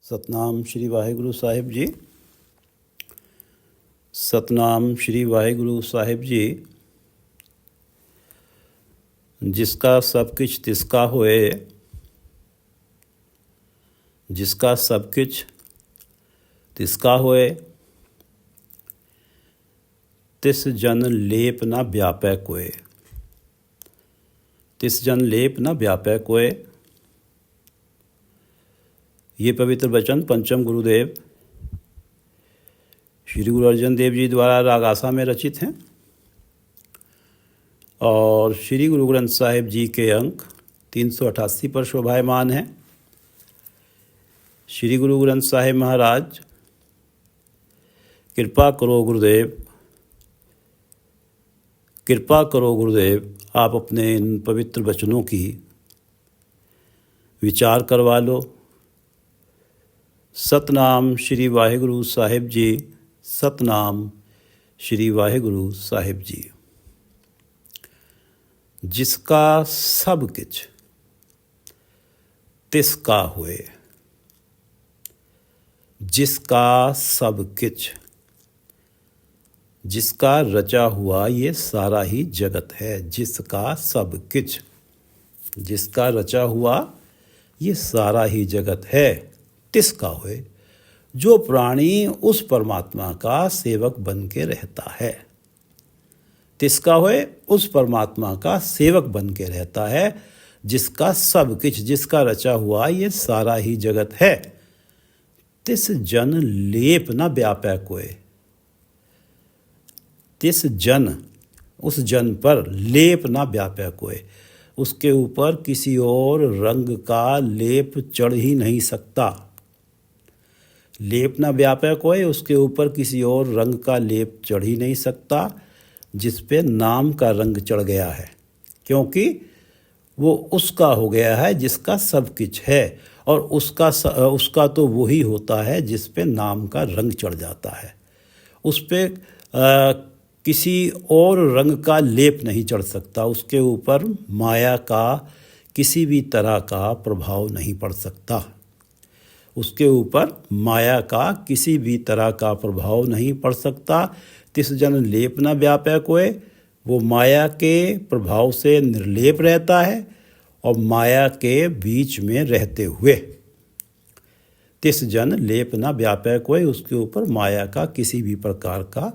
ਸਤਨਾਮ ਸ਼੍ਰੀ ਵਾਹਿਗੁਰੂ ਸਾਹਿਬ ਜੀ। सतनाम श्री वाहिगुरु साहिब जी। जिसका सब किछ तिसका होए, जिसका सब किछ तिसका होए, तिस जन लेप न व्यापै कोय, तिस जन लेप न व्यापै कोय। ये पवित्र वचन पंचम गुरुदेव श्री गुरु अर्जन देव जी द्वारा राग आसा में रचित हैं और श्री गुरु ग्रंथ साहिब जी के अंक 388 पर शोभायमान हैं। श्री गुरु ग्रंथ साहिब महाराज, कृपा करो गुरुदेव, कृपा करो गुरुदेव, आप अपने इन पवित्र वचनों की विचार करवा लो। सतनाम श्री वाहिगुरु साहिब जी, सतनाम श्री वाहिगुरु साहिब जी। जिसका सब किछ तिसका होए, जिसका सब किछ, जिसका रचा हुआ ये सारा ही जगत है। जिसका सब किछ, जिसका रचा हुआ ये सारा ही जगत है। तिसका होए, जो प्राणी उस परमात्मा का सेवक बन के रहता है। तिसका होए, उस परमात्मा का सेवक बन के रहता है। जिसका सब किछ, जिसका रचा हुआ ये सारा ही जगत है। तिस जन लेप न व्यापै कोय, तिस जन, उस जन पर लेप न व्यापै कोय, उसके ऊपर किसी और रंग का लेप चढ़ ही नहीं सकता। लेप न व्यापै कोय, उसके ऊपर किसी और रंग का लेप चढ़ ही नहीं सकता, जिस पे नाम का रंग चढ़ गया है, क्योंकि वो उसका हो गया है जिसका सब कुछ है। और उसका तो वही होता है जिस पे नाम का रंग चढ़ जाता है। उस पे किसी और रंग का लेप नहीं चढ़ सकता। उसके ऊपर माया का किसी भी तरह का प्रभाव नहीं पड़ सकता। उसके ऊपर माया का किसी भी तरह का प्रभाव नहीं पड़ सकता। तिस जन लेप न व्यापै कोय, वो माया के प्रभाव से निर्लेप रहता है और माया के बीच में रहते हुए। तिस जन लेप न व्यापै कोय, उसके ऊपर माया का किसी भी प्रकार का,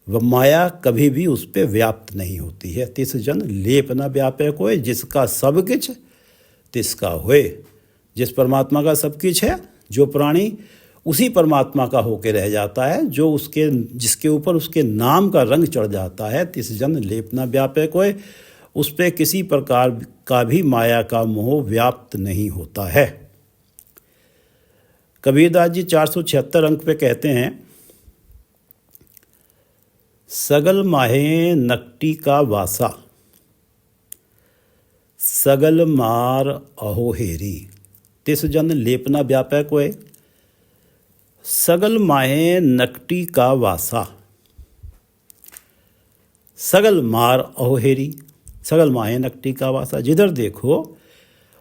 वह माया कभी भी उस पर व्याप्त नहीं होती है। तिस जन लेप न व्यापै कोय, जिसका सब किछ तिसका होए। जिस परमात्मा का सब किछ है, जो प्राणी उसी परमात्मा का होके रह जाता है, जो उसके, जिसके ऊपर उसके नाम का रंग चढ़ जाता है। तिस जन लेप न व्यापै कोय, उस पर किसी प्रकार का भी माया का मोह व्याप्त नहीं होता है। कबीरदास जी 476 अंक पे कहते हैं, सगल माहे नकटी का वासा, सगल मार अहो हेरी। तिस जन लेप न व्यापै कोय, सगल माहे नकटी का वासा, सगल मार अहो हेरी। सगल माहे नकटी का वासा, जिधर देखो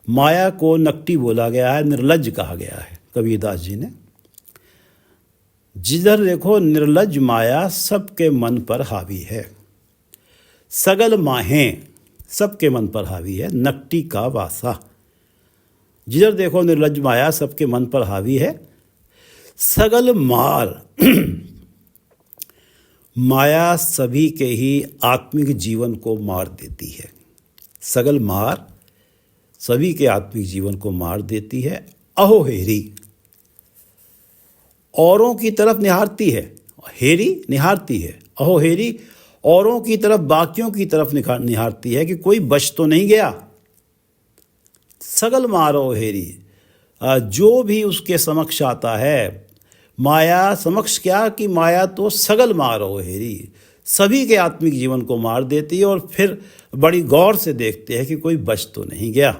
माया को नकटी बोला गया है, निर्लज्ज कहा गया है कबीरदास जी ने। जिधर देखो निर्लज्ज माया सबके मन पर हावी है। सगल माहें सबके मन पर हावी है, नकटी का वासा। जिधर देखो निर्लज्ज माया सबके मन पर हावी है। सगल मार, माया सभी के ही आत्मिक जीवन को मार देती है। सगल मार सभी के आत्मिक जीवन को मार देती है। अहो हेरी, औरों की तरफ निहारती है। हेरी निहारती है, अहो हेरी औरों की तरफ, बाकियों की तरफ निहारती है कि कोई बच तो नहीं गया। सगल मारो हेरी, जो भी उसके समक्ष आता है, माया समक्ष क्या कि माया तो सगल मारो हेरी, सभी के आत्मिक जीवन को मार देती है। और फिर बड़ी गौर से देखते हैं कि कोई बच तो नहीं गया,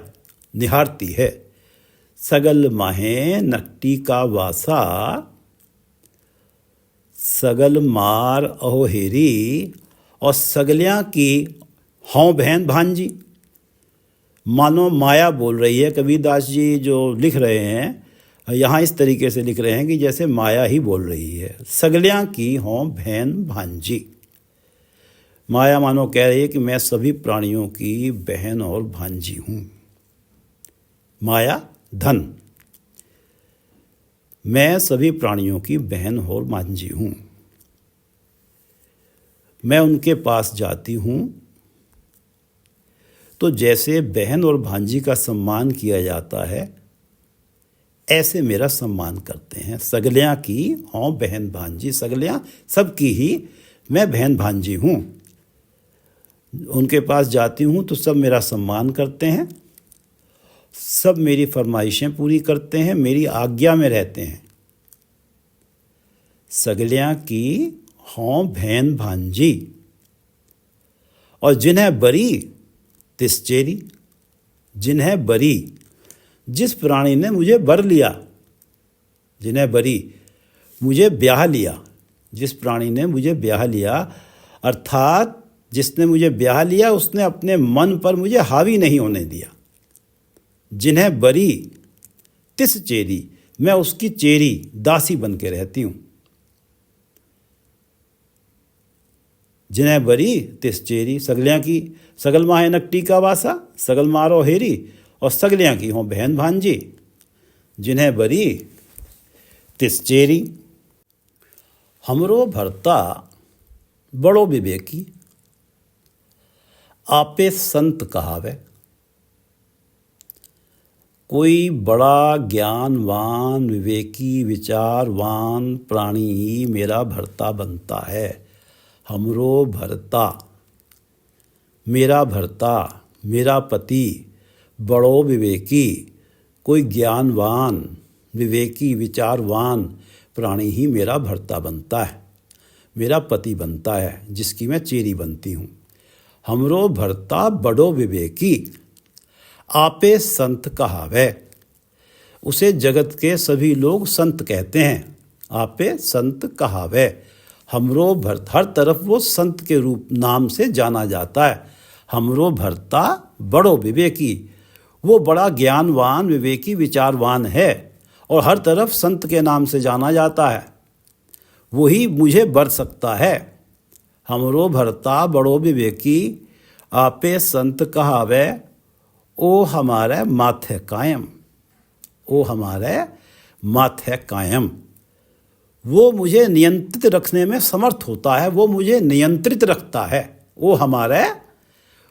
निहारती है। सगल माहे नकटी का वासा, सगल मार अहो हेरी। और सगलियाँ की हों बहन भांजी, मानो माया बोल रही है। कबीरदास जी जो लिख रहे हैं यहाँ इस तरीके से लिख रहे हैं कि जैसे माया ही बोल रही है, सगलियाँ की हों बहन भांजी। माया मानो कह रही है कि मैं सभी प्राणियों की बहन और भांजी हूँ। माया धन, मैं सभी प्राणियों की बहन और भांजी हूँ। मैं उनके पास जाती हूँ तो जैसे बहन और भांजी का सम्मान किया जाता है, ऐसे मेरा सम्मान करते हैं। सगलियाँ की हों बहन भांजी, सगलियाँ सबकी ही मैं बहन भांजी हूँ। उनके पास जाती हूँ तो सब मेरा सम्मान करते हैं, सब मेरी फरमाइशें पूरी करते हैं, मेरी आज्ञा में रहते हैं। सगलियाँ की हों बहन भांजी, और जिन्हें बरी तिसचेरी, जिन्हें बरी, जिस प्राणी ने मुझे बर लिया, जिन्हें बरी मुझे ब्याह लिया, जिस प्राणी ने मुझे ब्याह लिया, अर्थात जिसने मुझे ब्याह लिया उसने अपने मन पर मुझे हावी नहीं होने दिया। जिन्हें बरी तिस चेरी, मैं उसकी चेरी दासी बन के रहती हूँ। जिन्हें बरी तिस चेरी, सगलियाँ की सगल माहे नकटी का वासा, सगल मारो हेरी, और सगलियाँ की हों बहन भांजी। जिन्हें बरी तिस चेरी, हमरो भरता बड़ो विवेकी, आपे संत कहावे। कोई बड़ा ज्ञानवान विवेकी विचारवान प्राणी ही मेरा भरता बनता है। हमरो भरता, मेरा भरता, मेरा पति बड़ो विवेकी, कोई ज्ञानवान विवेकी विचारवान प्राणी ही मेरा भरता बनता है, मेरा पति बनता है, जिसकी मैं चेरी बनती हूँ। हमरो भरता बड़ो विवेकी, आपे संत कहावे। उसे जगत के सभी लोग संत कहते हैं। आपे संत कहावे, हमरो भरत, हर तरफ वो संत के रूप नाम से जाना जाता है। हमरो भरता बड़ो विवेकी, वो बड़ा ज्ञानवान विवेकी विचारवान है और हर तरफ संत के नाम से जाना जाता है। वही मुझे बर सकता है। हमरो भरता बड़ो विवेकी, आपे संत कहावे, ओ हमारे माथे कायम, ओ हमारे माथे कायम। वो मुझे नियंत्रित रखने में समर्थ होता है, वो मुझे नियंत्रित रखता है। वो हमारे,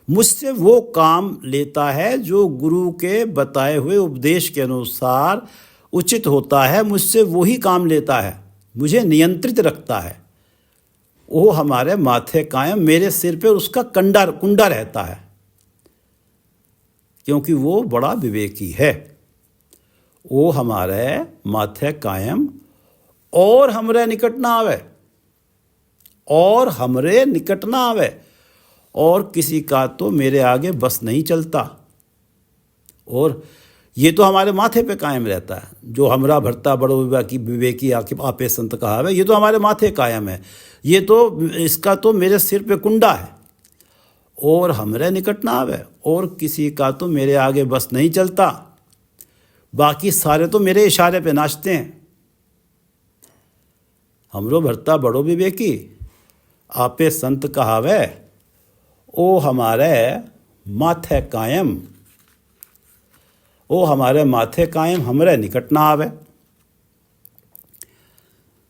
मुझसे वो काम लेता है जो गुरु के बताए हुए उपदेश के अनुसार उचित होता है, मुझसे वही काम लेता है, मुझे नियंत्रित रखता है। वो हमारे माथे कायम, मेरे सिर पे उसका कुंडा रहता है, क्योंकि वो बड़ा विवेकी है। वो हमारे माथे कायम, और हमरे निकट ना आवे, और हमरे निकट ना आवे, और किसी का तो मेरे आगे बस नहीं चलता। और ये तो हमारे माथे पे कायम रहता है, जो हमरा भरता बड़ो विवेकी आपे संत कहावे, ये तो हमारे माथे कायम है, ये तो इसका तो मेरे सिर पे कुंडा है। और हमरे निकट ना आवे, और किसी का तो मेरे आगे बस नहीं चलता, बाकी सारे तो मेरे इशारे पे नाचते हैं। हमरो भरता बड़ो विवेकी, आपे संत कहावे, ओ हमारे माथे कायम, ओ हमारे माथे कायम, हमरे निकट ना आवे।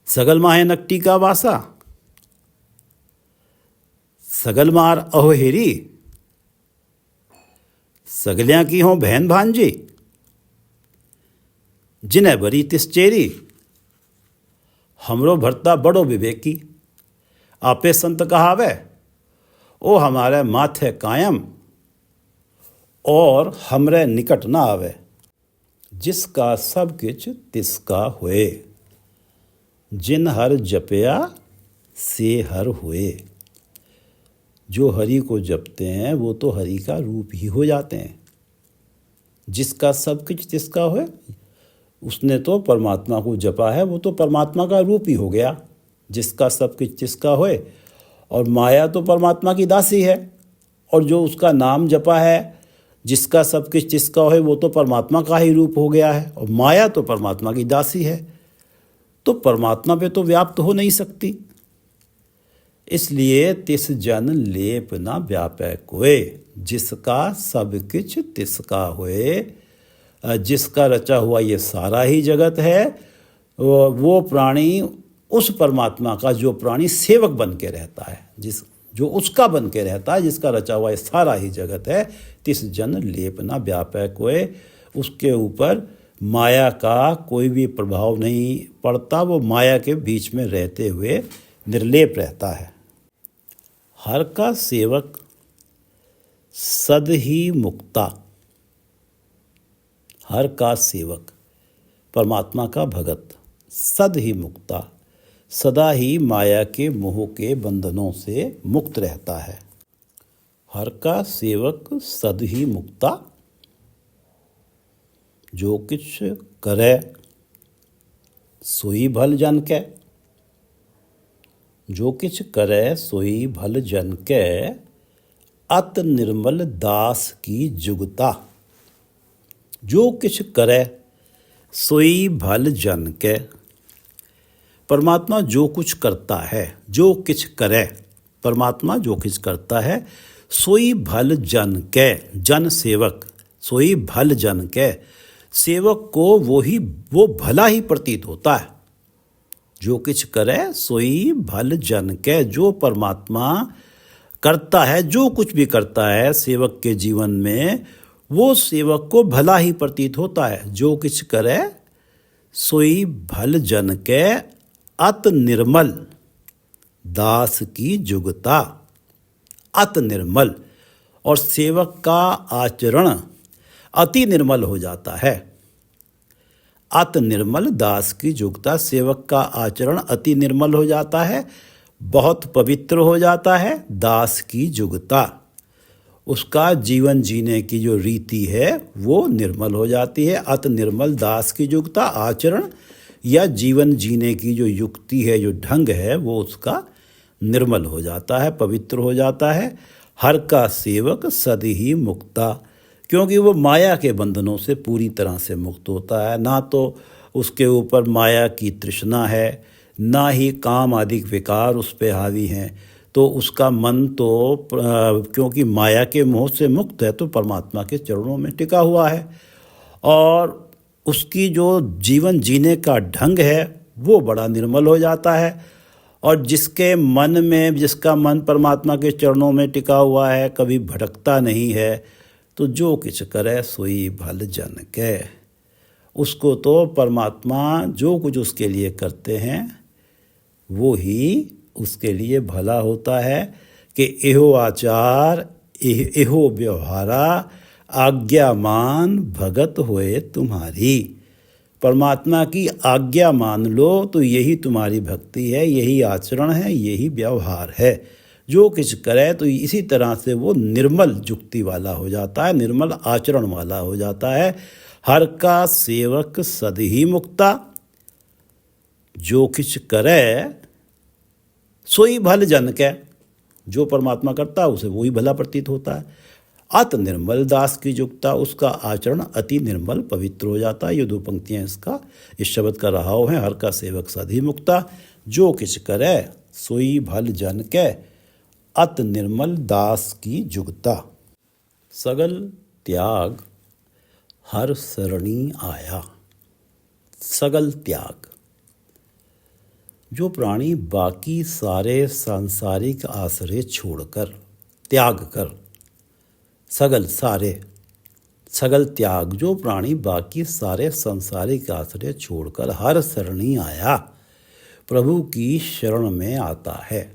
सगल माहे नकटी का वासा, सगल मार अहोहेरी, सगलियाँ की हों बहन भांजी। जिन्हें बरी तिस चेरी, हमरो भरता बड़ो विवेकी, आपे संत कहावे, ओ हमारे माथे कायम, और हमरे निकट ना आवे। जिसका सब किछ तिसका होए, जिन हर जपया से हर होए। जो हरि को जपते हैं वो तो हरि का रूप ही हो जाते हैं। जिसका सब कुछ तिसका होए, उसने तो परमात्मा को जपा है, वो तो परमात्मा का रूप ही हो गया। जिसका सब कुछ तिसका होए, और माया तो परमात्मा की दासी है, और जो उसका नाम जपा है, जिसका सब कुछ जिसका है वो तो परमात्मा का ही रूप हो गया है, और माया तो परमात्मा की दासी है, तो परमात्मा पे तो व्याप्त हो नहीं सकती। इसलिए तिस जन लेप ना व्यापै कोय, जिसका सब कुछ तिसका होए। जिसका रचा हुआ ये सारा ही जगत है, वो प्राणी उस परमात्मा का, जो प्राणी सेवक बन के रहता है, जो उसका बन के रहता है, जिसका रचा हुआ ये सारा ही जगत है, तिस जन लेप ना व्यापै कोय, उसके ऊपर माया का कोई भी प्रभाव नहीं पड़ता। वो माया के बीच में रहते हुए निर्लेप रहता है। हर का सेवक सद ही मुक्ता, हर का सेवक परमात्मा का भगत सद ही मुक्ता, सदा ही माया के मोह के बंधनों से मुक्त रहता है। हर का सेवक सद ही मुक्ता, जो कुछ करे सोई भल जन के, जो किछ करे सोई भल जन के, अत निर्मल दास की जुगता। जो किछ करे सोई भल जन के, परमात्मा जो कुछ करता है, जो किछ करे, परमात्मा जो कुछ करता है, सोई भल जन के, जन सेवक, सोई भल जन के, सेवक को वो भला ही प्रतीत होता है। जो किछ करे सोई भल जन के, जो परमात्मा करता है, जो कुछ भी करता है सेवक के जीवन में, वो सेवक को भला ही प्रतीत होता है। जो किछ करे सोई भल जन के, अत निर्मल दास की जुगता। अत निर्मल, और सेवक का आचरण अति निर्मल हो जाता है। अत निर्मल दास की जुगता, सेवक का आचरण अति निर्मल हो जाता है, बहुत पवित्र हो जाता है। दास की जुगता, उसका जीवन जीने की जो रीति है वो निर्मल हो जाती है। अत निर्मल दास की जुगता, आचरण या जीवन जीने की जो युक्ति है, जो ढंग है, वो उसका निर्मल हो जाता है, पवित्र हो जाता है। हर का सेवक सद ही मुक्ता, क्योंकि वो माया के बंधनों से पूरी तरह से मुक्त होता है। ना तो उसके ऊपर माया की तृष्णा है, ना ही काम आदि विकार उस पे हावी हैं। तो उसका मन तो क्योंकि माया के मोह से मुक्त है, तो परमात्मा के चरणों में टिका हुआ है, और उसकी जो जीवन जीने का ढंग है वो बड़ा निर्मल हो जाता है। और जिसके मन में, जिसका मन परमात्मा के चरणों में टिका हुआ है, कभी भटकता नहीं है, तो जो किछ करे सोई भल जन के, उसको तो परमात्मा जो कुछ उसके लिए करते हैं वो ही उसके लिए भला होता है। कि एहो आचार एहो व्यवहारा, आज्ञा मान भगत होए तुम्हारी। परमात्मा की आज्ञा मान लो तो यही तुम्हारी भक्ति है, यही आचरण है, यही व्यवहार है। जो कुछ करे तो इसी तरह से वो निर्मल जुक्ति वाला हो जाता है, निर्मल आचरण वाला हो जाता है। हर का सेवक सद ही मुक्ता, जो कुछ करे सोई भल जन के, जो परमात्मा करता है उसे वही भला प्रतीत होता है। अत निर्मल दास की जुगता, उसका आचरण अति निर्मल पवित्र हो जाता है। ये दो पंक्तियां इस शब्द का रहाव है। हर का सेवक सद ही मुक्ता, जो किछ करे सोई भल जन के, अत निर्मल दास की जुगता। सगल त्याग हर सरणी आया। सगल त्याग, जो प्राणी बाकी सारे सांसारिक आश्रय छोड़कर, त्याग कर, सगल सारे, सगल त्याग, जो प्राणी बाकी सारे सांसारिक आश्रय छोड़कर हर सरणी आया, प्रभु की शरण में आता है।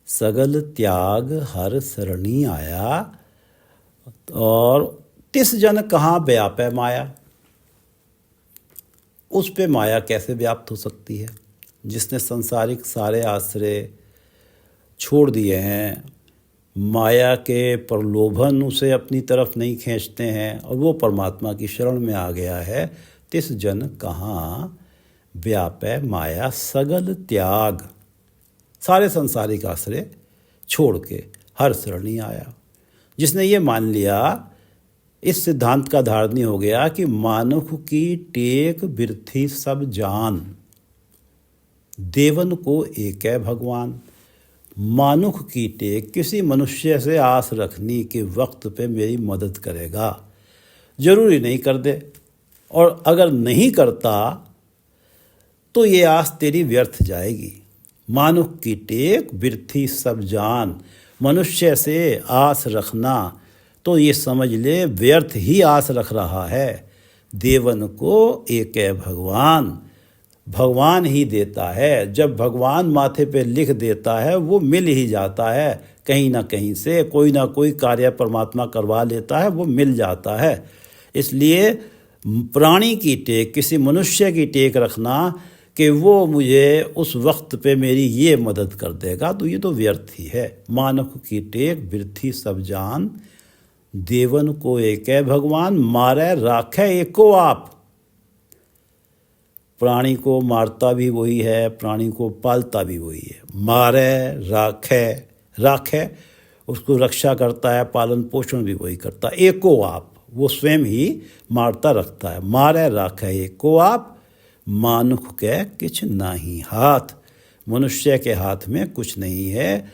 सगल त्याग हर सरणी आया, और तिस जन कहाँ व्यापै माया। उस पे माया कैसे व्याप्त हो सकती है? जिसने संसारिक सारे आश्रय छोड़ दिए हैं, माया के प्रलोभन उसे अपनी तरफ नहीं खींचते हैं, और वो परमात्मा की शरण में आ गया है। तिस जन कहाँ व्यापै माया। सगल त्याग, सारे संसारिक आश्रय छोड़ के हर सरणी आया। जिसने ये मान लिया, इस सिद्धांत का धारणी हो गया कि मानुख की टेक बिरथी सब जान, देवन को एक है भगवान। मानुख की टेक, किसी मनुष्य से आस रखनी कि वक्त पे मेरी मदद करेगा, जरूरी नहीं कर दे, और अगर नहीं करता तो ये आस तेरी व्यर्थ जाएगी। मानुख की टेक बिरथी सब जान, मनुष्य से आस रखना तो ये समझ ले व्यर्थ ही आस रख रहा है। देवन को एक है भगवान, भगवान ही देता है। जब भगवान माथे पे लिख देता है वो मिल ही जाता है, कहीं ना कहीं से कोई ना कोई कार्य परमात्मा करवा लेता है, वो मिल जाता है। इसलिए प्राणी की टेक, किसी मनुष्य की टेक रखना कि वो मुझे उस वक्त पे मेरी ये मदद कर देगा, तो ये तो व्यर्थ ही है। मानुख की टेक बिरथी सब जान, देवन को एक है भगवान, मारे राखे एको आप। प्राणी को मारता भी वही है, प्राणी को पालता भी वही है। मारे राखे, राखे उसको रक्षा करता है, पालन पोषण भी वही करता है। एको आप, वो स्वयं ही मारता रखता है। मारे राखे एको आप, मानुख के किछ नाही हाथ। मनुष्य के हाथ में कुछ नहीं है,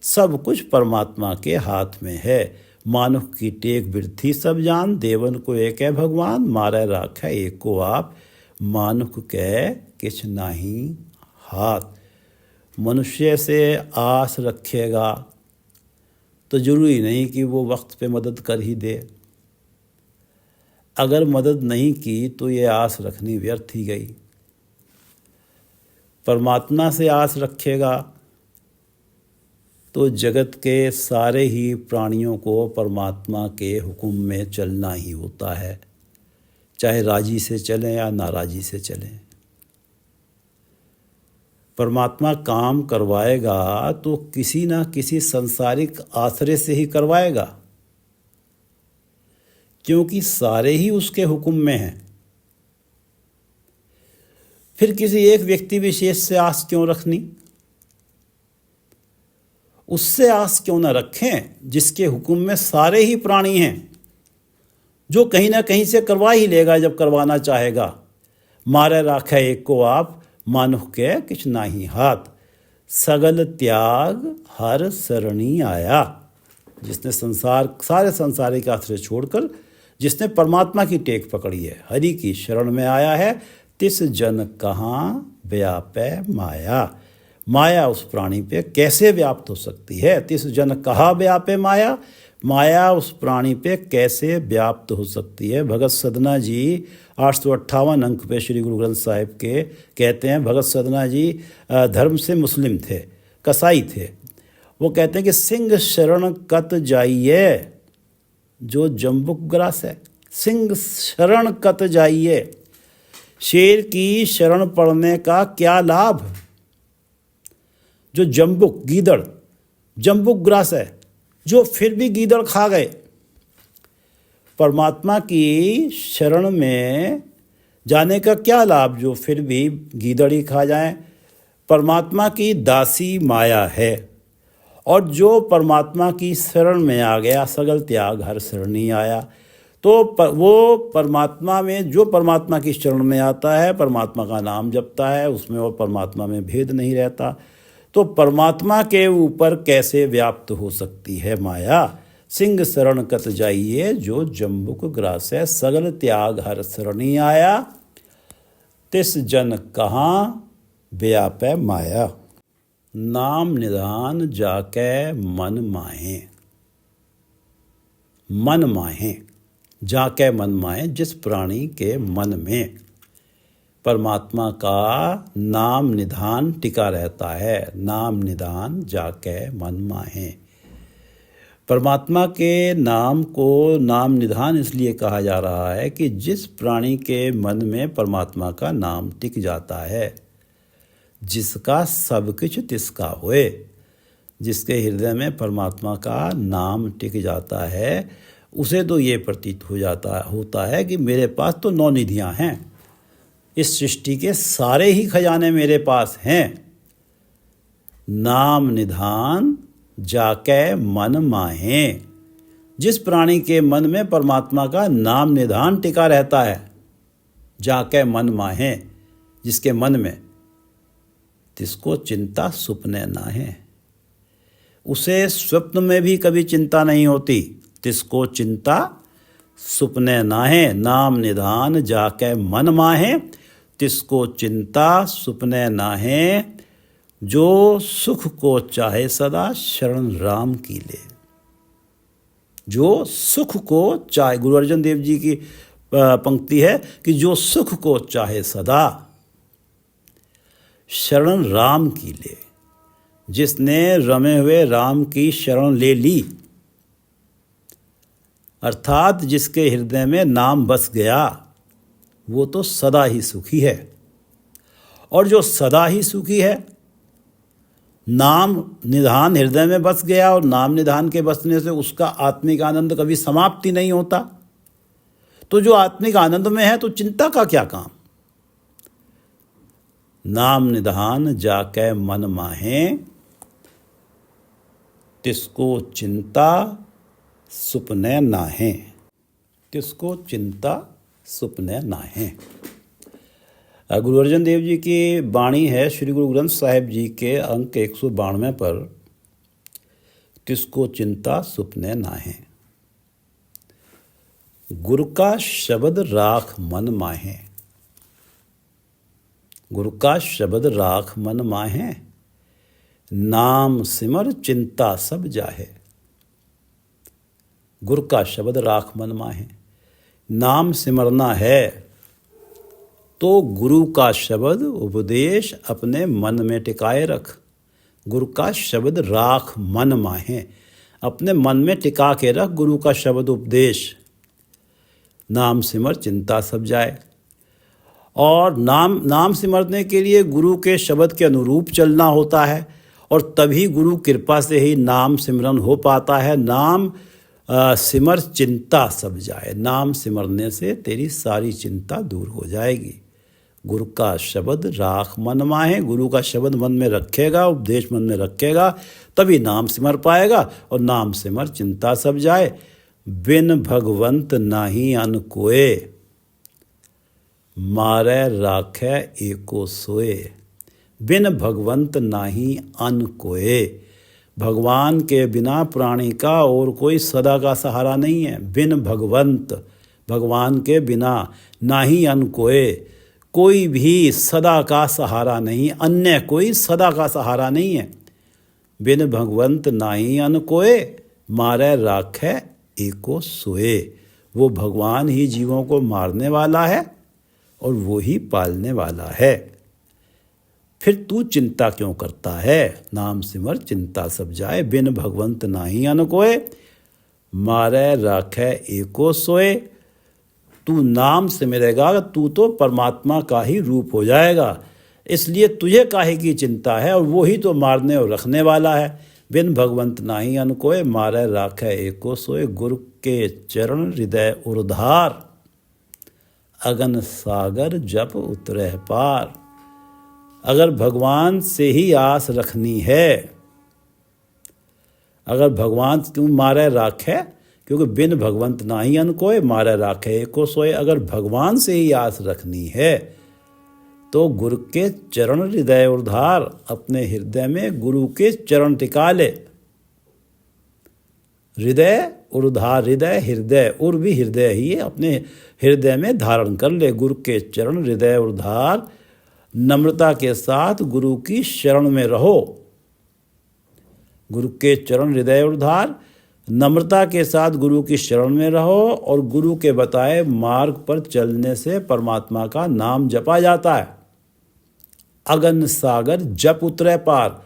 सब कुछ परमात्मा के हाथ में है। मानुख की टेक बिरथी सब जान, देवन को एक है भगवान, मारे राखे एको आप, मानुख के किछ नाही हाथ। मनुष्य से आस रखेगा तो जरूरी नहीं कि वो वक्त पे मदद कर ही दे। अगर मदद नहीं की तो ये आस रखनी व्यर्थ ही गई। परमात्मा से आस रखेगा तो जगत के सारे ही प्राणियों को परमात्मा के हुक्म में चलना ही होता है, चाहे राजी से चलें या नाराजी से चलें। परमात्मा काम करवाएगा तो किसी ना किसी सांसारिक आश्रय से ही करवाएगा, क्योंकि सारे ही उसके हुक्म में हैं। फिर किसी एक व्यक्ति विशेष से आस क्यों रखनी? उससे आस क्यों ना रखें जिसके हुक्म में सारे ही प्राणी हैं, जो कहीं ना कहीं से करवा ही लेगा जब करवाना चाहेगा। मारे राखे एक को आप, मानुख के किछ नाही हाथ। सगल त्याग हर सरणी आया, जिसने सारे संसारिक आश्रय छोड़कर जिसने परमात्मा की टेक पकड़ी है, हरि की शरण में आया है, तिस जन कहाँ व्यापै माया। माया उस प्राणी पे कैसे व्याप्त हो सकती है? तिस जन कहाँ व्यापै माया, माया उस प्राणी पे कैसे व्याप्त हो सकती है? भगत सदना जी 858 अंक पे श्री गुरु ग्रंथ साहिब के कहते हैं, भगत सदना जी धर्म से मुस्लिम थे, कसाई थे। वो कहते हैं कि सिंह शरण कत जाइए जो जम्बुक ग्रास है। सिंह शरण कत जाइए, शेर की शरण पड़ने का क्या लाभ? जो जम्बुक गीदड़, जम्बुक ग्रास है, जो फिर भी गीदड़ खा गए। परमात्मा की शरण में जाने का क्या लाभ जो फिर भी गीदड़ ही खा जाएं? परमात्मा की दासी माया है, और जो परमात्मा की शरण में आ गया, सगल त्याग हर शरणी आया। तो वो परमात्मा में, जो परमात्मा की शरण में आता है, परमात्मा का नाम जपता है, उसमें और परमात्मा में भेद नहीं रहता। तो परमात्मा के ऊपर कैसे व्याप्त हो सकती है माया? सिंह शरण कत जाइए जो जम्बुक ग्रास है, सगल त्याग हर शरणी आया, तिस जन कहाँ व्यापै माया। नाम निधान जाके मन माहे। मन माहे, जाके मन माहे, जिस प्राणी के मन में परमात्मा का नाम निधान टिका रहता है। नाम निधान जाके मन माहे। परमात्मा के नाम को नाम निधान इसलिए कहा जा रहा है कि जिस प्राणी के मन में परमात्मा का नाम टिक जाता है, जिसका सब कुछ तिसका होए, जिसके हृदय में परमात्मा का नाम टिक जाता है, उसे तो ये प्रतीत होता है कि मेरे पास तो 9 निधियाँ हैं, इस सृष्टि के सारे ही खजाने मेरे पास हैं। नाम निधान जाके मन माहे, जिस प्राणी के मन में परमात्मा का नाम निधान टिका रहता है, जाके मन माहे, जिसके मन में, तिसको चिंता सुपने नाहे। उसे स्वप्न में भी कभी चिंता नहीं होती, तिसको चिंता सुपने नाहे। नाम निधान जाके मन माहे, तिसको चिंता सुपने नाहे। जो सुख को चाहे सदा शरण राम की ले। जो सुख को चाहे, गुरु अर्जन देव जी की पंक्ति है कि जो सुख को चाहे सदा शरण राम की ले। जिसने रमे हुए राम की शरण ले ली, अर्थात जिसके हृदय में नाम बस गया, वो तो सदा ही सुखी है। और जो सदा ही सुखी है, नाम निधान हृदय में बस गया, और नाम निधान के बसने से उसका आत्मिक आनंद कभी समाप्ति नहीं होता। तो जो आत्मिक आनंद में है, तो चिंता का क्या काम। नाम निधान जाके मन माहे, तिसको चिंता सुपने नाहे। तिसको चिंता सुपने नाहे। गुरु अर्जन देव जी की वाणी है श्री गुरु ग्रंथ साहिब जी के अंक 192 पर, तिसको चिंता सुपने नाहे। गुरु का शब्द राख मन माहे। गुरु का शब्द राख मन माहे, नाम सिमर चिंता सब जाहे। गुरु का शब्द राख मन माहे। नाम सिमरना है तो गुरु का शब्द उपदेश अपने मन में टिकाए रख। गुरु का शब्द राख मन माहे, अपने मन में टिका के रख गुरु का शब्द उपदेश। नाम सिमर चिंता सब जाए। और नाम सिमरने के लिए गुरु के शब्द के अनुरूप चलना होता है, और तभी गुरु कृपा से ही नाम सिमरन हो पाता है। नाम सिमर चिंता सब जाए। नाम सिमरने से तेरी सारी चिंता दूर हो जाएगी। गुरु का शब्द राख मन माहे। गुरु का शब्द मन में रखेगा, उपदेश मन में रखेगा, तभी नाम सिमर पाएगा। और नाम सिमर चिंता सब जाए। बिन भगवंत नाही अन कोय, मारे राखे एको सोए। बिन भगवंत नाही अन कोय। भगवान के बिना प्राणी का और कोई सदा का सहारा नहीं है। बिन भगवंत, भगवान के बिना, नाही अन कोय, कोई भी सदा का सहारा नहीं, अन्य कोई सदा का सहारा नहीं है। बिन भगवंत नाही अन कोय, मारे राखे एको सोए। वो भगवान ही जीवों को मारने वाला है और वो ही पालने वाला है। फिर तू चिंता क्यों करता है। नाम सिमर चिंता सब जाए। बिन भगवंत नाही अन कोय, मारे राखे एको सोए। तू नाम सिमरेगा, तू तो परमात्मा का ही रूप हो जाएगा। इसलिए तुझे काहे की चिंता है, और वो ही तो मारने और रखने वाला है। बिन भगवंत नाही अन कोय, मारे राखे एको सोए। गुरु के चरण हृदय उर्धार, अगन सागर जप उतरे पार। अगर भगवान से ही आस रखनी है, अगर भगवान तू मारे राखे, क्योंकि बिन भगवंत नाही अन कोय, मारे राखे एको सोए। अगर भगवान से ही आस रखनी है तो गुरु के चरण हृदय उर्धार, अपने हृदय में गुरु के चरण टिका ले। हृदय उर्धार, हृदय उर भी हृदय ही है, अपने हृदय में धारण कर ले। गुरु के चरण हृदय उर्धार, नम्रता के साथ गुरु की शरण में रहो। गुरु के चरण हृदय उर्धार, नम्रता के साथ गुरु की शरण में रहो। और गुरु के बताए मार्ग पर चलने से परमात्मा का नाम जपा जाता है। अगन सागर जप उतरे पार।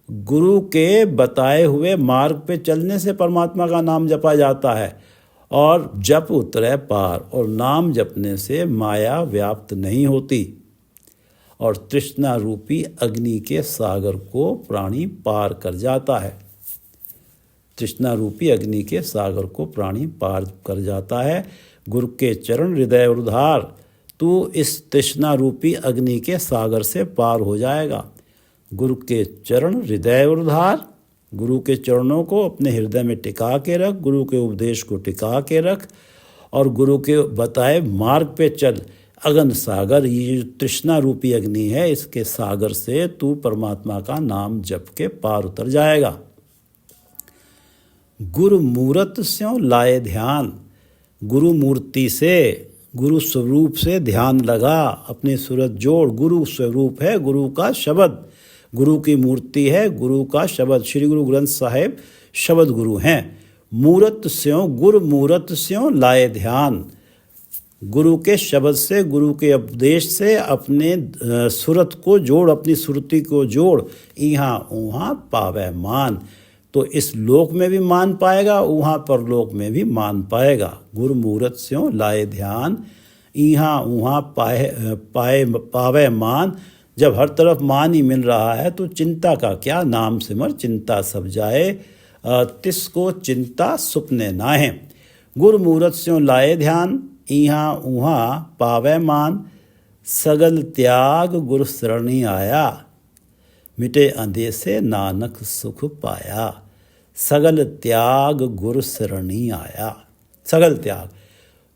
गुरु के बताए हुए मार्ग पे चलने से परमात्मा का नाम जपा जाता है। और जप उतरे पार, और नाम जपने से माया व्याप्त नहीं होती, और तृष्णा रूपी अग्नि के सागर को प्राणी पार कर जाता है। तृष्णा रूपी अग्नि के सागर को प्राणी पार कर जाता है। गुरु के चरण हृदय उर्धार, तू इस तृष्णा रूपी अग्नि के सागर से पार हो जाएगा। गुरु के चरण हृदय उर्धार, गुरु के चरणों को अपने हृदय में टिका के रख, गुरु के उपदेश को टिका के रख और गुरु के बताए मार्ग पे चल। अगन सागर, ये जो तृष्णा रूपी अग्नि है, इसके सागर से तू परमात्मा का नाम जप के पार उतर जाएगा। गुरु मूरत स्यों लाए ध्यान, गुरु मूर्ति से, गुरु स्वरूप से ध्यान लगा, अपनी सूरत जोड़। गुरु स्वरूप है गुरु का शब्द, गुरु की मूर्ति है गुरु का शब्द। श्री गुरु ग्रंथ साहिब शब्द गुरु हैं। मूरत स्यों, गुरु मूरत स्यों लाए ध्यान, गुरु के शब्द से, गुरु के उपदेश से अपने सूरत को जोड़, अपनी सुरति को जोड़। यहाँ वहाँ पावे मान, तो इस लोक में भी मान पाएगा, वहाँ पर लोक में भी मान पाएगा। गुरु मूरत स्यों लाए ध्यान, यहाँ वहाँ पावे मान। जब हर तरफ मान ही मिल रहा है तो चिंता का क्या, नाम सिमर चिंता सब जाए, तिसको चिंता सुपने नाहे। गुरु मूरत स्यों लाए ध्यान, यहाँ वहाँ पावे मान। सगल त्याग गुरु शरणी आया, मिटे अंधेसे नानक सुख पाया। सगल त्याग गुरु शरणी आया। सगल त्याग,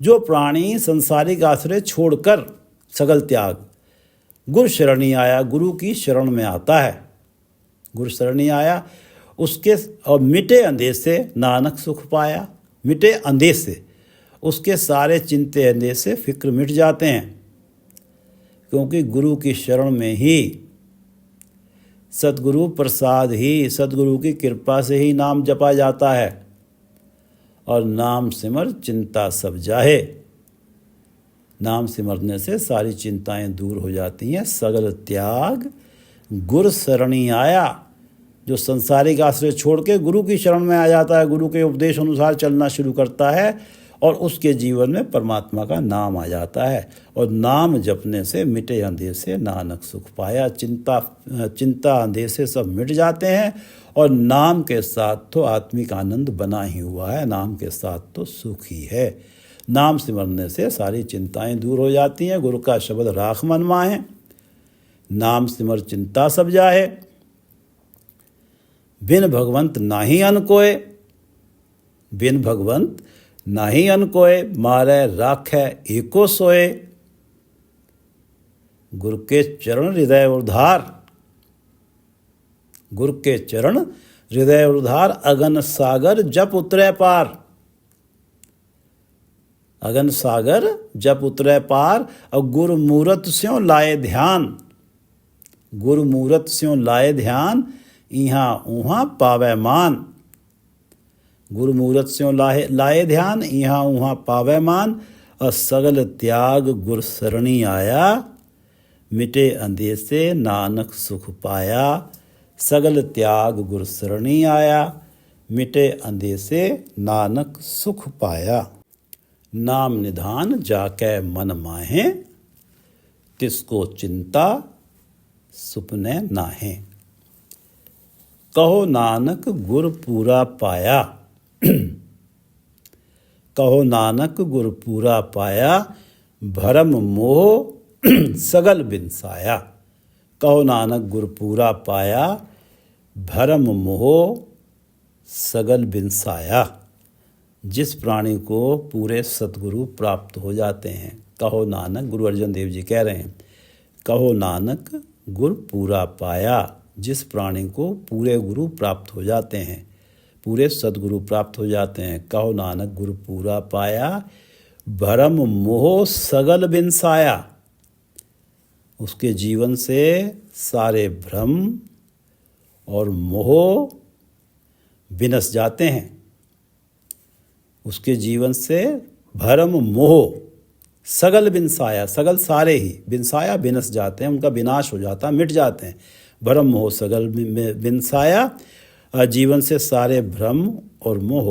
जो प्राणी संसारिक आश्रय छोड़कर, सगल त्याग गुरु शरणी आया, गुरु की शरण में आता है, गुरु शरणी आया उसके, और मिटे अंधेसे नानक सुख पाया। मिटे अंधेसे, उसके सारे चिंते अंधेसे फिक्र मिट जाते हैं, क्योंकि गुरु की शरण में ही, सतगुरु प्रसाद ही, सतगुरु की कृपा से ही नाम जपा जाता है। और नाम सिमर चिंता सब जाहे, नाम सिमरने से सारी चिंताएं दूर हो जाती हैं। सगल त्याग गुरु शरणी आया, जो संसारिक आश्रय छोड़ के गुरु की शरण में आ जाता है, गुरु के उपदेश अनुसार चलना शुरू करता है, और उसके जीवन में परमात्मा का नाम आ जाता है। और नाम जपने से मिटे अंधेसे नानक सुख पाया। चिंता अंधेसे सब मिट जाते हैं, और नाम के साथ तो आत्मिक आनंद बना ही हुआ है, नाम के साथ तो सुख ही है। नाम सिमरने से सारी चिंताएं दूर हो जाती हैं। गुरु का शब्द राख मन माहे, नाम सिमर चिंता सब जाहे। बिन भगवंत नाही अन कोय, बिन भगवंत नाही अन कोय, मारे राखै एको सोए। गुरु के चरण हृदय उद्धार, गुरु के चरण हृदय उद्धार। अगन सागर जप उतरे पार, अगन सागर जप उतरे पार। और गुरु मूरत स्यों लाए ध्यान, गुरु मूरत स्यों लाए ध्यान, यहाँ उहाँ पावे मान। गुरु मूरत स्यों लाए ध्यान, यहाँ उहाँ पावे मान। और सगल त्याग गुरु शरणी आया, मिटे अंधेसे नानक सुख पाया। सगल त्याग गुरु शरणी आया, मिटे अंधेसे नानक सुख पाया। नाम निधान जाकै मन माहे, तिसको चिंता सुपने नाहे। कहो नानक गुर पूरा पाया, कहो नानक गुर पूरा पाया। भरम मोह सगल बिनसाया। कहो नानक गुर पूरा पाया, भरम मोह सगल बिनसाया। जिस प्राणी को पूरे सतगुरु प्राप्त हो जाते हैं, कहो नानक, गुरु अर्जन देव जी कह रहे हैं, कहो नानक गुर पूरा पाया। जिस प्राणी को पूरे गुरु प्राप्त हो जाते हैं, पूरे सतगुरु प्राप्त हो जाते हैं, कहो नानक गुरु पूरा पाया। भरम मोह सगल बिनसाया, उसके जीवन से सारे भ्रम और मोह विनस जाते हैं। उसके जीवन से भरम मोह सगल बिनसाया, सगल सारे ही, बिनसाया विनस जाते हैं, उनका विनाश हो जाता है, मिट जाते हैं। भरम मोह सगल बिनसाया, जीवन से सारे भ्रम और मोह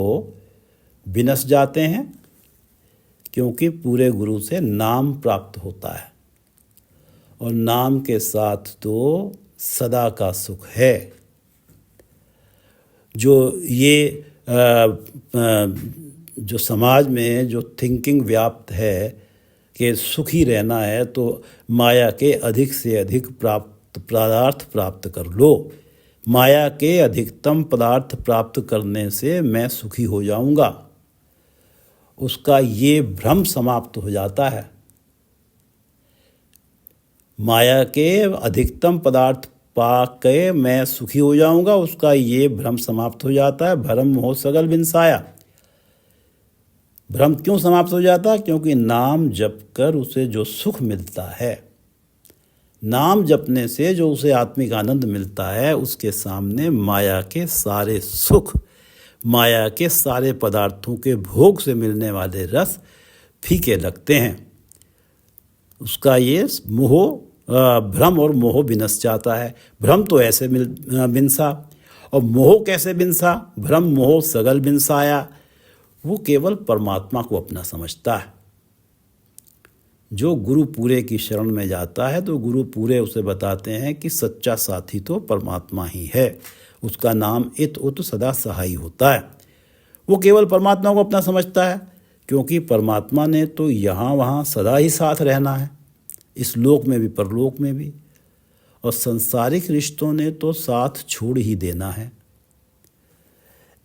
विनस जाते हैं, क्योंकि पूरे गुरु से नाम प्राप्त होता है। और नाम के साथ तो सदा का सुख है। जो ये जो समाज में जो थिंकिंग व्याप्त है कि सुखी रहना है तो माया के अधिक से अधिक पदार्थ प्राप्त कर लो, माया के अधिकतम पदार्थ प्राप्त करने से मैं सुखी हो जाऊंगा, उसका ये भ्रम समाप्त हो जाता है। माया के अधिकतम पदार्थ पा के मैं सुखी हो जाऊंगा, उसका ये भ्रम समाप्त हो जाता है। भ्रम मोह सगल बिनसाया। भ्रम क्यों समाप्त हो जाता है? क्योंकि नाम जप कर उसे जो सुख मिलता है, नाम जपने से जो उसे आत्मिक आनंद मिलता है, उसके सामने माया के सारे सुख, माया के सारे पदार्थों के भोग से मिलने वाले रस फीके लगते हैं। उसका ये मोह, भ्रम और मोह बिनस जाता है। भ्रम तो ऐसे बिनसा, और मोह कैसे बिनसा? भ्रम मोह सगल बिनसाया। वो केवल परमात्मा को अपना समझता है। जो गुरु पूरे की शरण में जाता है तो गुरु पूरे उसे बताते हैं कि सच्चा साथी तो परमात्मा ही है, उसका नाम इत उत सदा सहाई होता है। वो केवल परमात्मा को अपना समझता है, क्योंकि परमात्मा ने तो यहाँ वहाँ सदा ही साथ रहना है, इस लोक में भी परलोक में भी, और सांसारिक रिश्तों ने तो साथ छोड़ ही देना है।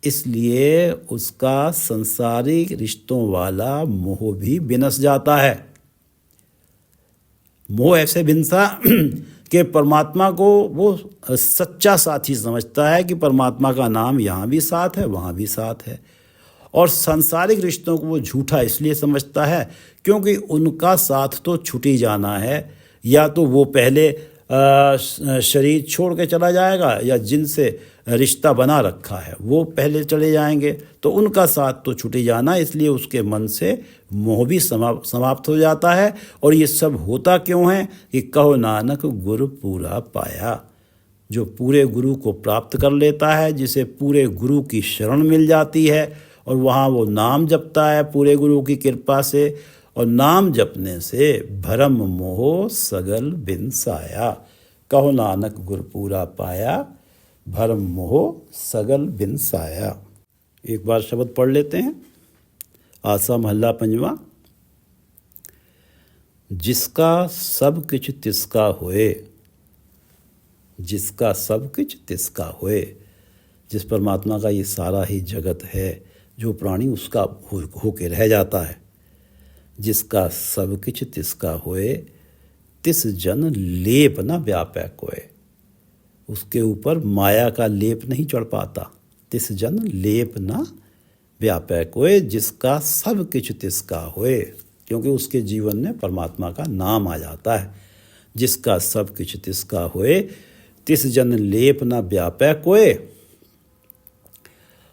इसलिए उसका सांसारिक रिश्तों वाला मोह भी बिनस जाता है। मोह ऐसे बिनसा कि परमात्मा को वो सच्चा साथी समझता है कि परमात्मा का नाम यहाँ भी साथ है, वहाँ भी साथ है। और सांसारिक रिश्तों को वो झूठा इसलिए समझता है क्योंकि उनका साथ तो छूट ही जाना है। या तो वो पहले शरीर छोड़ के चला जाएगा, या जिनसे रिश्ता बना रखा है वो पहले चले जाएंगे, तो उनका साथ तो छूट ही जाना। इसलिए उसके मन से मोह भी समाप्त हो जाता है। और ये सब होता क्यों है? कि कहो नानक गुरु पूरा पाया। जो पूरे गुरु को प्राप्त कर लेता है, जिसे पूरे गुरु की शरण मिल जाती है, और वहाँ वो नाम जपता है पूरे गुरु की कृपा से, और नाम जपने से भरम मोह सगल बिनसाया। कहो नानक गुर पूरा पाया, भरम मोह सगल बिनसाया। एक बार शब्द पढ़ लेते हैं। आसा महला पंजवा। जिसका सब किछ तिसका होए, जिसका सब किछ तिसका होए। जिस परमात्मा का ये सारा ही जगत है, जो प्राणी उसका होके रह जाता है। जिसका सब किछ तिसका होए, तिस जन लेप न व्यापै कोय। उसके ऊपर माया का लेप नहीं चढ़ पाता। तिस जन लेप न व्यापै कोय। जिसका सब किछ तिसका होए, क्योंकि उसके जीवन में परमात्मा का नाम आ जाता है। जिसका सब किछ तिसका होए, तिस जन लेप न व्यापै कोय।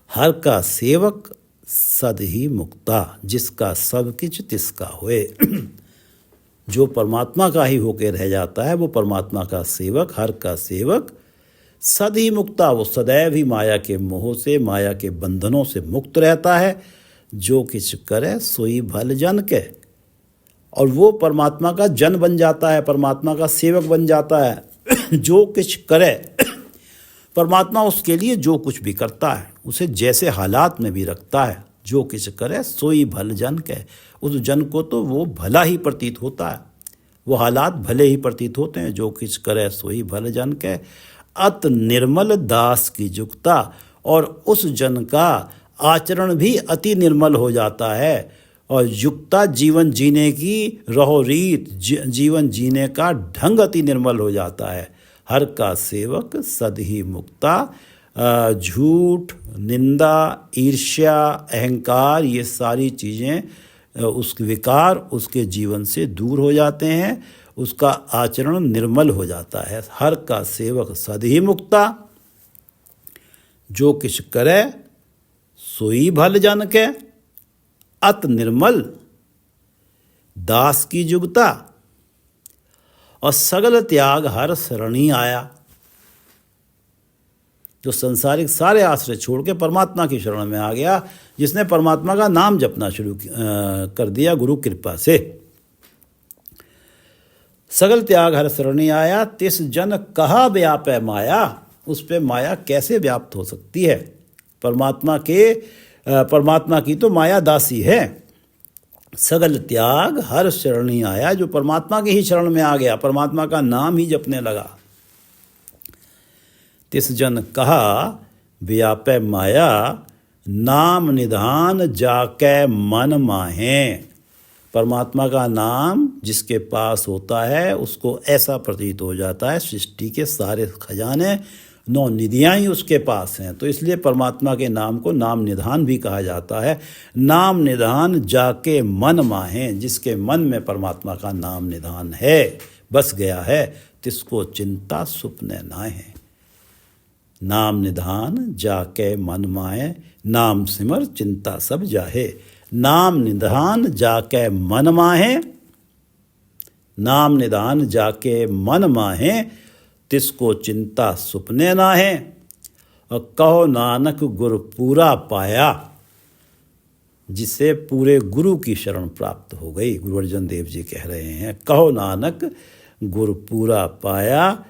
हर का सेवक सद ही मुक्ता। जिसका सब किछ तिसका होए। जो परमात्मा का ही होकर रह जाता है, वो परमात्मा का सेवक, हर का सेवक सद ही मुक्ता। वो सदैव ही माया के मोह से, माया के बंधनों से मुक्त रहता है। जो किछ करे सोई भल जन के। और वो परमात्मा का जन बन जाता है, परमात्मा का सेवक बन जाता है। जो किछ करे, परमात्मा उसके लिए जो कुछ भी करता है, उसे जैसे हालात में भी रखता है। जो किछ करे सोई भल जन के। उस जन को तो वो भला ही प्रतीत होता है, वो हालात भले ही प्रतीत होते हैं। जो किछ करे सोई भल जन के। अत निर्मल दास की जुक्ता। और उस जन का आचरण भी अति निर्मल हो जाता है। और युक्ता जीवन जीने की रहो रीत, जीवन जीने का ढंग अति निर्मल हो जाता है। हर का सेवक सद ही मुक्ता। झूठ, निंदा, ईर्ष्या, अहंकार, ये सारी चीज़ें, उसके विकार उसके जीवन से दूर हो जाते हैं। उसका आचरण निर्मल हो जाता है। हर का सेवक सद ही मुक्ता। जो किछ करे सोई भल जन के। अत निर्मल दास की जुगता। और सगल त्याग हर शरणी आया। जो संसारिक सारे आश्रय छोड़ के परमात्मा की शरण में आ गया, जिसने परमात्मा का नाम जपना शुरू कर दिया गुरु कृपा से। सगल त्याग हर शरणी आया। तिस जन कहा व्यापै माया। उस पे माया कैसे व्याप्त हो सकती है? परमात्मा की तो माया दासी है। सगल त्याग हर शरणी आया। जो परमात्मा की ही शरण में आ गया, परमात्मा का नाम ही जपने लगा। तिस जन कहा व्यापै माया, नाम निधान जाकै मन माहें। परमात्मा का नाम जिसके पास होता है उसको ऐसा प्रतीत हो जाता है सृष्टि के सारे खजाने, 9 निधियाँ ही उसके पास हैं। तो इसलिए परमात्मा के नाम को नाम निधान भी कहा जाता है। नाम निधान जाके मन माहें, जिसके मन में परमात्मा का नाम निधान है, बस गया है, तिसको चिंता सुपने नाहें। नाम निधान जाके मन माहे, नाम सिमर चिंता सब जाहे। नाम निधान जाके मन माहे, नाम निधान जाके मन माहे, तिसको चिंता सुपने नाहे। और कहो नानक गुर पूरा पाया, जिसे पूरे गुरु की शरण प्राप्त हो गई। गुरु अर्जन देव जी कह रहे हैं, कहो नानक गुर पूरा पाया,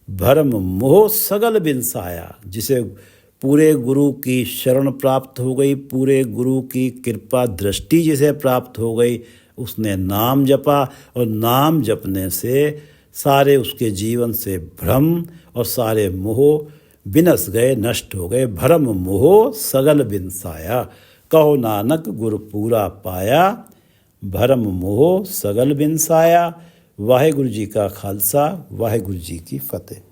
भरम मोह सगल बिनसाया। जिसे पूरे गुरु की शरण प्राप्त हो गई, पूरे गुरु की कृपा दृष्टि जिसे प्राप्त हो गई, उसने नाम जपा और नाम जपने से सारे उसके जीवन से भ्रम और सारे मोह बिनस गए, नष्ट हो गए। भरम मोह सगल बिनसाया, कहो नानक गुर पूरा पाया, भरम मोह सगल बिनसाया। वाहिगुरु जी का खालसा, वाहिगुरु जी की फतेह।